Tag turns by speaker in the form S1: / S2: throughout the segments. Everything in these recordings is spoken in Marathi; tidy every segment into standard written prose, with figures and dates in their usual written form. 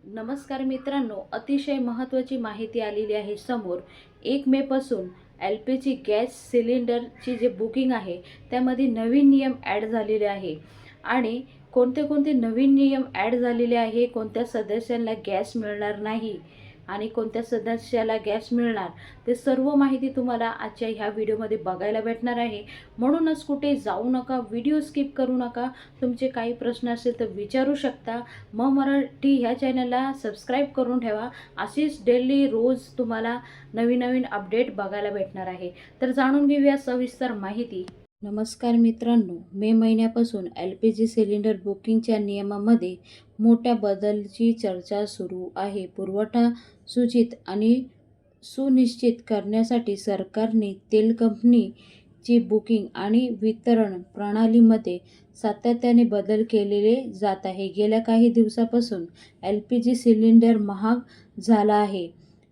S1: नमस्कार मित्रांनो, अतिशय महत्त्वाची माहिती आलेली आहे समोर। 1 मे पासून LPG गॅस सिलेंडरची जे बुकिंग आहे त्यामध्ये नवीन नियम ॲड झालेले आहे आणि कोणते कोणते नवीन नियम ॲड झालेले आहे, कोणत्या सदस्यांना गॅस मिळणार नाही आणि कोणत्या सदस्याला गॅस मिळणार, ते सर्व माहिती तुम्हाला आजच्या ह्या व्हिडिओमध्ये बघायला भेटणार आहे। म्हणूनच कुठे जाऊ नका, व्हिडिओ स्किप करू नका। तुमचे काही प्रश्न असेल तर विचारू शकता। मराठी ह्या चॅनलला सबस्क्राईब करून ठेवा, अशीच डेली रोज तुम्हाला नवीन नवीन अपडेट बघायला भेटणार आहे। तर जाणून घेऊया सविस्तर माहिती। नमस्कार मित्रांनो, मे महिन्यापासून LPG सिलेंडर बुकिंगच्या नियमामध्ये मोठ्या बदलची चर्चा सुरू आहे। पुरवठा सूचित आणि सुनिश्चित करण्यासाठी सरकारने तेल कंपनीची बुकिंग आणि वितरण प्रणालीमध्ये सातत्याने बदल केलेले जात आहे। गेल्या काही दिवसापासून LPG सिलेंडर महाग झाला आहे।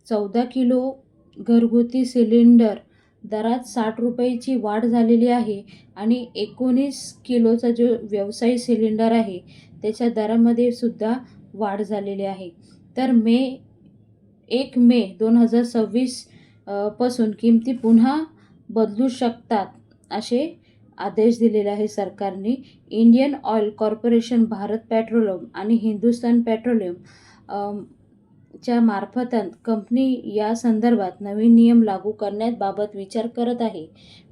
S1: 14 किलो घरगुती सिलेंडर दरात 60 रुपयाची वाढ झालेली आहे आणि 19 किलोचा जो व्यवसायिक सिलेंडर आहे त्याच्या दरामध्ये सुद्धा वाढ झालेली आहे। तर 1 मे 2026 पासून किमती पुन्हा बदलू शकतात असे आदेश दिलेले आहे सरकारने। Indian oil corporation, Bharat petroleum आणि हिंदुस्थान पेट्रोलियम च्या मार्फत कंपनी या संदर्भात नवीन नियम लागू करण्याबाबत विचार करत आहे।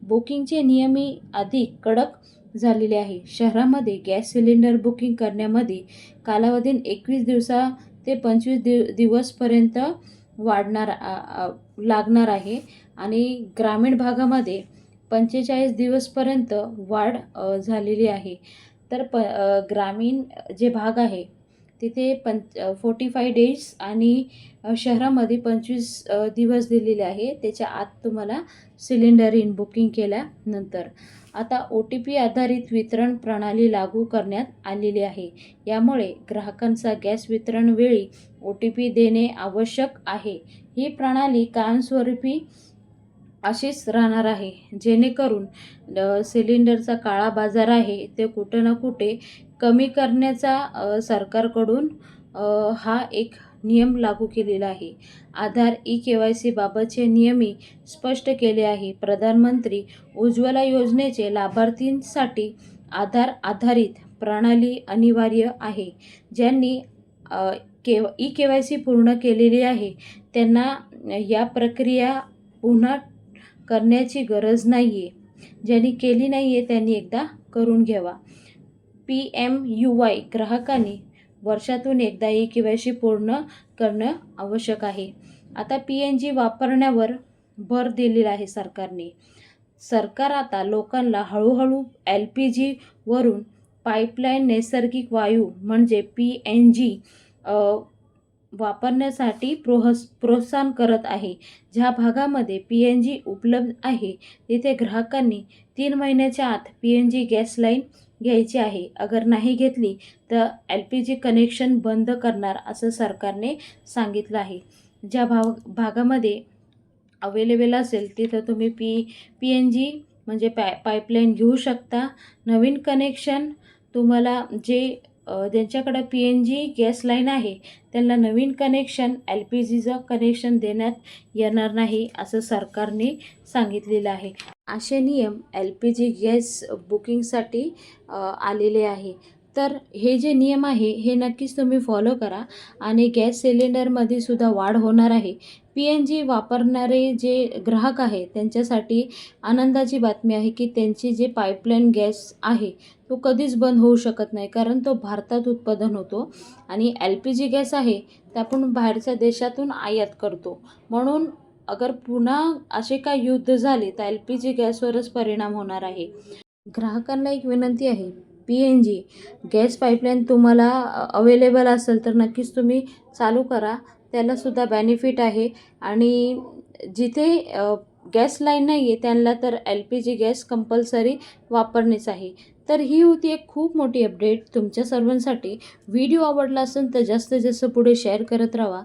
S1: बुकिंगचे नियमही अधिक कडक झालेले आहे। शहरामध्ये गॅस सिलेंडर बुकिंग करण्यामध्ये कालावधी 21 दिवसा ते 25 दिवसपर्यंत लागणार आहे आणि ग्रामीण भागामध्ये 45 दिवसपर्यंत वाढ झालेली आहे। तर ग्रामीण जे भाग आहे तिथे 45 डेज आणि शहरामध्ये 25 दिवस दिलेले आहे। त्याच्या आत तुम्हाला सिलेंडर बुकिंग केल्यानंतर आता OTP आधारित वितरण प्रणाली लागू करण्यात आलेली आहे। यामुळे ग्राहकांचा गॅस वितरण वेळी OTP देणे आवश्यक आहे। ही प्रणाली कायमस्वरूपी अशीच राहणार आहे, जेणेकरून सिलेंडरचा काळा बाजार आहे ते कुठे ना कुठे कमी करण्याचा सरकारकडून हा एक नियम लागू केलेला आहे। आधार eKYC बाबतचे नियमही स्पष्ट केले आहे। प्रधानमंत्री उज्ज्वला योजनेचे लाभार्थींसाठी आधार आधारित प्रणाली अनिवार्य आहे। ज्यांनी eKYC पूर्ण केलेली आहे त्यांना या प्रक्रिया पुन्हा करण्याची गरज नाही आहे। ज्यांनी केली नाही आहे त्यांनी एकदा करून घ्यावा। PMUY ग्राहकांनी वर्षातून एकदा eKYC पूर्ण करणं आवश्यक आहे। आता PNG वापरण्यावर भर दिलेला आहे सरकारने। सरकार आता लोकांना हळूहळू LPG वरून पाईपलाईन नैसर्गिक वायू म्हणजे PNG वापरण्यासाठी प्रोत्साहन करत आहे। ज्या भागामध्ये PNG उपलब्ध आहे तिथे ग्राहकांनी 3 महिन्याच्या आत PNG गॅस लाईन घ्यायची आहे। अगर नाही घेतली तर LPG कनेक्शन बंद करणार असं सरकारने सांगितलं आहे। ज्या भागामध्ये अवेलेबल असेल तिथं तुम्ही PNG म्हणजे पाईपलाईन घेऊ शकता। नवीन कनेक्शन तुम्हाला ज्यांच्याकडे PNG गॅस लाईन आहे त्यांना नवीन कनेक्शन LPGचं कनेक्शन देण्यात येणार नाही असं सरकारने सांगितलेलं आहे। असे नियम LPG गॅस बुकिंगसाठी आलेले आहे। तर हे जे नियम आहे हे नक्कीच तुम्ही फॉलो करा आणि गॅस सिलेंडरमध्ये सुद्धा वाढ होणार आहे। PNG वापरणारे जे ग्राहक आहे त्यांच्यासाठी आनंदाची बातमी आहे की त्यांची जे पाईपलाईन गॅस आहे तो कधीच बंद होऊ शकत नाही, कारण तो भारतात उत्पादन होतो आणि LPG गॅस आहे ते आपण बाहेरच्या देशातून आयात करतो। म्हणून अगर पुन्हा असे काय युद्ध झाले तर LPG गॅसवरच परिणाम होणार आहे। ग्राहकांना एक विनंती आहे, PNG गॅस पाईपलाईन तुम्हाला अवेलेबल असेल तर नक्कीच तुम्ही चालू करा, त्यालासुद्धा बेनिफिट आहे। आणि जिथे गॅस लाईन नाही आहे त्यांना तर LPG गॅस कंपल्सरी वापरणेच आहे। तर ही होती एक खूप मोठी अपडेट तुमच्या सर्वांसाठी। व्हिडिओ आवडला असेल तर जास्तीत जास्त पुढे शेअर करत राहा।